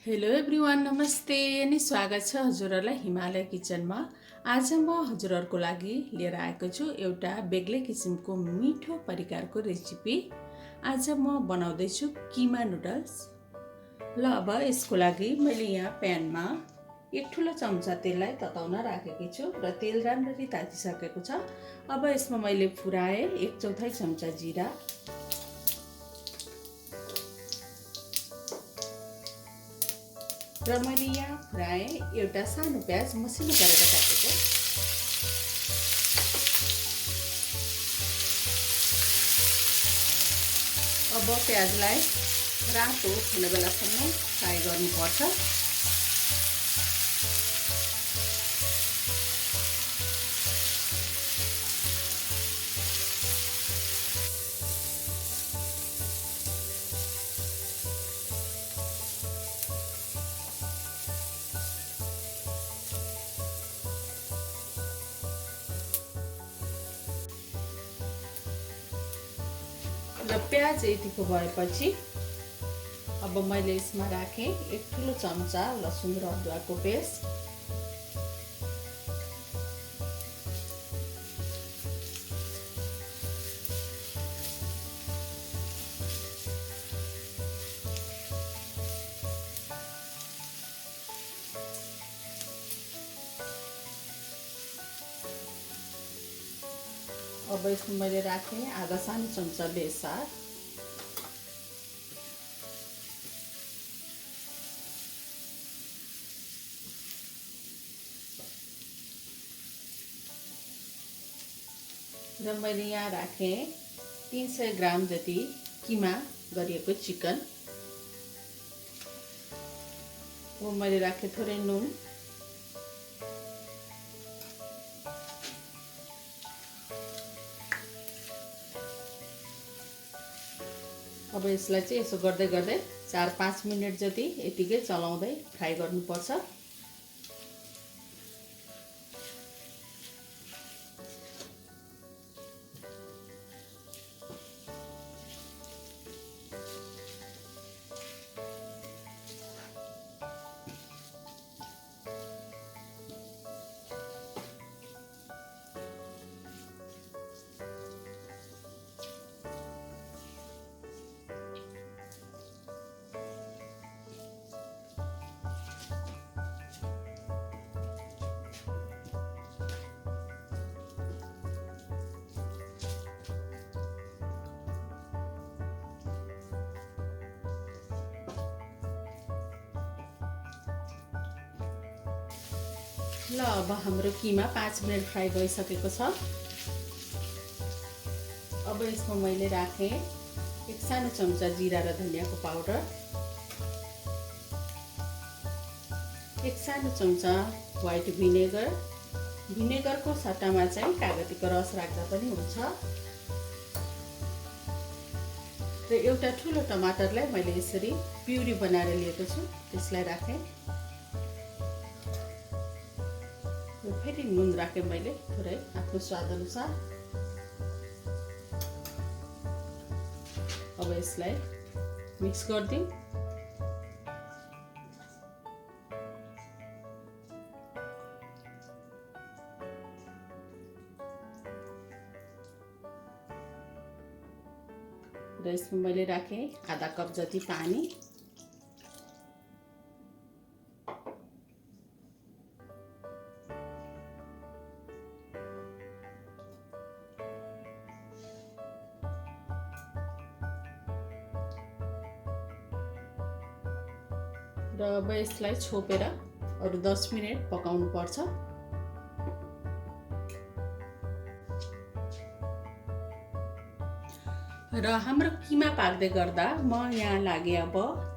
Hello everyone, नमस्ते अनि स्वागत छ हजुरहरूलाई हिमालय किचनमा। आज म हजुरहरूको लागि लिएर आएको छु एउटा बेग्लै किसिमको मिठो परिकारको रेसिपी। आज म बनाउँदैछु किमा नुडल्स। ल अब यसको लागि मैले यहाँ प्यानमा एक ठुलो चम्चा तेललाई तताउन राखेकी छु र तेल राम्ररी तातिसकेको छ। अब यसमा मैले फुराए 1/4 चम्चा जिरा र मैले यहाँ फुराए एउटा सानो प्याज मसिनो गरेर काटेको। अब प्याजलाई रातो हुने बेलासम्म फ्राई गर्नुपर्छ। र प्याज यतिको भएपछि अब मैले यसमा राखेँ एक ठुलो चम्चा लसुन र अदुवाको पेस्ट। अब यसमा मैले राखेँ आधा सानो चम्चा बेसार। र मैले यहाँ राखेँ 300 ग्राम जति किमा गरिएको चिकन। अब मैले राखेँ थोरै नुन, अब यसलाई चाहिँ यसो गर्दै गर्दै 4-5 मिनट जति यतिकै चलाउँदै फ्राई गर्नुपर्छ। ल अब हाम्रो किमा 5 मिनट फ्राई भइसकेको छ। अब यसमा मैले राखेँ एक सानो चम्चा जिरा र धनियाको पाउडर, एक सानो चम्चा व्हाइट भिनेगर। भिनेगरको सट्टामा चाहिँ कागतीको रस राख्दा पनि हुन्छ। र एउटा ठुलो टमाटरलाई मैले यसरी प्युरी बनाएर लिएको छु, त्यसलाई राखेँ। फेरि नुन राखेँ मैले थोरै आफ्नो स्वाद अनुसार। अब यसलाई मिक्स गरिदिउँ। र यसमा मैले राखेँ आधा कप जति पानी। र अब यसलाई छोपेर अरु 10 मिनट पकाउनु पर्छ। र हाम्रो किमा पाक्दै गर्दा म यहाँ लागे अब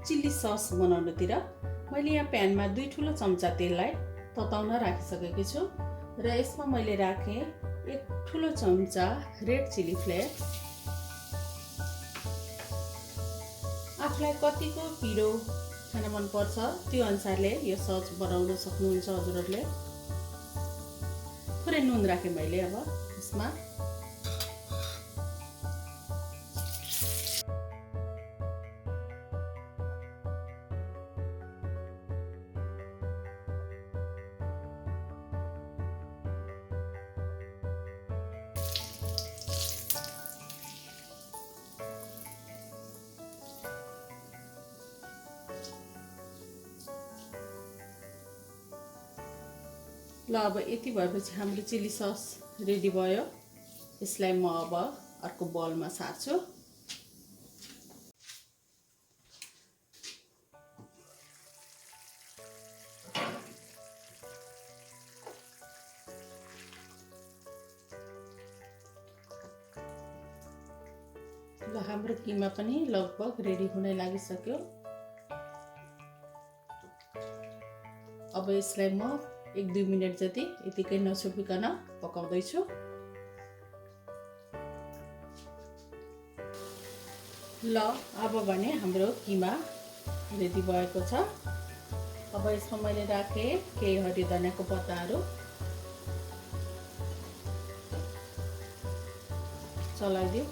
चिल्ली सस बनाउनुतिर। मैले यहाँ प्यानमा 2 ठुलो चम्चा तेललाई तताउन राखिसकेकी छु र यसमा मैले राखेँ एक ठुलो चम्चा रेड चिली फ्लेक्स। आफूलाई कतिको पिरो खान मन पर्छ त्यो अनुसारले यो सस बनाउन सक्नुहुन्छ हजुरहरूले। थोरै नुन राखेँ मैले अब यसमा। ल अब यति भएपछि हाम्रो चिली सस रेडी भयो। यसलाई म अब अर्को बलमा सार्छु। ल हाम्रो किमा पनि लगभग रेडी हुन लागिसक्यो। अब यसलाई म 1-2 मिनेट जति यतिकै नछोपिकन पकाउँदैछु। ल अब भने हाम्रो किमा रेडी भएको छ। अब यसमा मैले राखेँ केही हरियो धनियाको पत्ताहरू, चलाइदियो।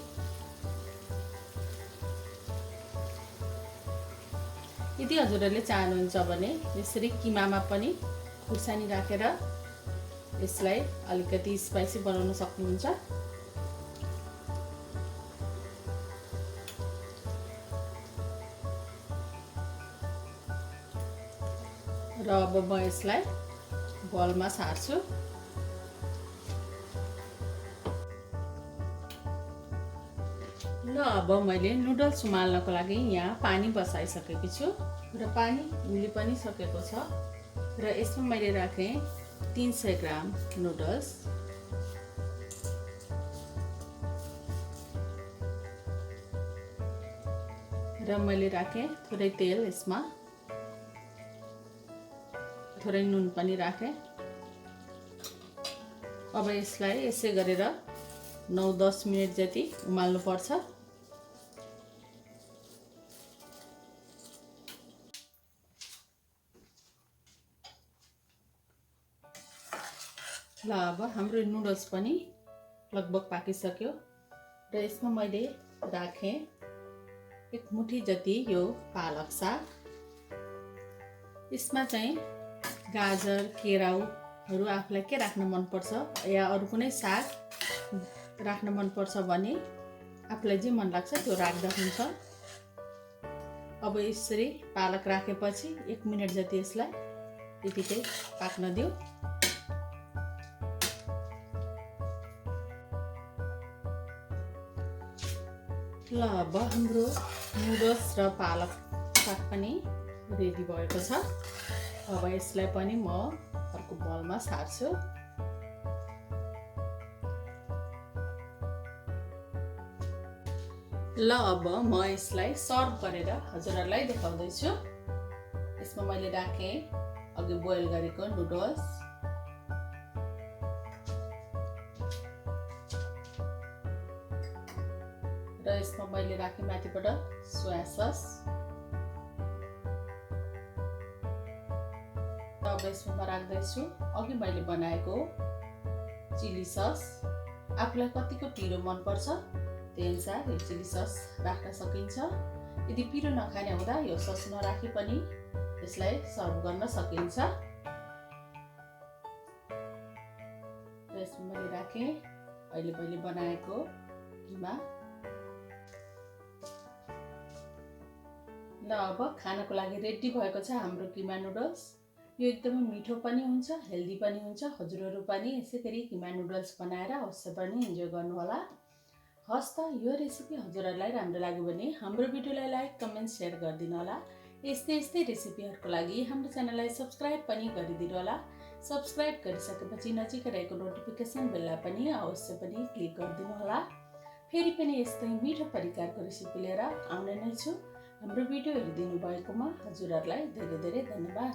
यदि हजुरहरूले चाहनुहुन्छ भने यसरी किमामा पनि खुर्सानी राखेर यसलाई अलिकति स्पाइसी बनाउन सक्नुहुन्छ। र अब म यसलाई बलमा सार्छु। ल अब मैले नुडल्स उमाल्नको लागि यहाँ पानी बसाइसकेकी छु र पानी उम्ली पनि सकेको छ। र यसमा मैले राखेँ 300 ग्राम नुडल्स। र मैले राखेँ थोरै तेल, यसमा थोरै नुन पनि राखेँ। अब यसलाई यसै गरेर 9-10 मिनेट जति उमाल्नु पर्छ। ल अब हाम्रो नुडल्स पनि लगभग पाकिसक्यो र यसमा मैले राखेँ 1 मुठी जति यो पालक साग। यसमा चाहिँ गाजर, केराउहरू आफूलाई के राख्न मनपर्छ या अरू कुनै साग राख्न मनपर्छ भने आफूलाई जे मन लाग्छ त्यो राख्दा हुन्छ। अब यसरी पालक राखेपछि 1 मिनेट जति यसलाई यतिकै पाक्न दिऊ। ल अब हाम्रो नुडल्स र पालक साग पनि रेडी भएको छ। अब यसलाई पनि म अर्को बलमा सार्छु। ल अब म यसलाई सर्भ गरेर हजुरहरूलाई देखाउँदैछु। यसमा मैले राखेँ अघि बोइल गरेको नुडल्स, र यसमा मैले राखेँ माथिबाट सोया सस। अब यसमा म राख्दैछु अघि मैले बनाएको चिली सस। आफूलाई कतिको पिरो मनपर्छ त्यही अनुसार यो चिली सस राख्न सकिन्छ। यदि पिरो नखाने हुँदा यो सस नराखी पनि यसलाई सर्भ गर्न सकिन्छ। र यसमा मैले राखेँ अहिले मैले बनाएको किमा। ल अब खानको लागि रेडी भएको छ हाम्रो किमा नुडल्स। यो एकदमै मिठो पनि हुन्छ, हेल्दी पनि हुन्छ। हजुरहरू पनि यसै गरी किमा नुडल्स बनाएर अवश्य पनि इन्जोय गर्नुहोला। हस् त, यो रेसिपी हजुरहरूलाई राम्रो लाग्यो भने हाम्रो भिडियोलाई लाइक, कमेन्ट, सेयर गरिदिनु होला। यस्तै रेसिपीहरूको लागि हाम्रो च्यानललाई सब्स्क्राइब पनि गरिदिनु होला। सब्स्क्राइब गरिसकेपछि नजिकै रहेको नोटिफिकेसन बेललाई पनि अवश्य पनि क्लिक गरिदिनु होला। फेरि पनि यस्तै मिठो परिकारको रेसिपी लिएर आउने नै छु। हाम्रो भिडियो हेरिदिनु भएकोमा हजुरहरूलाई धेरै धेरै धन्यवाद।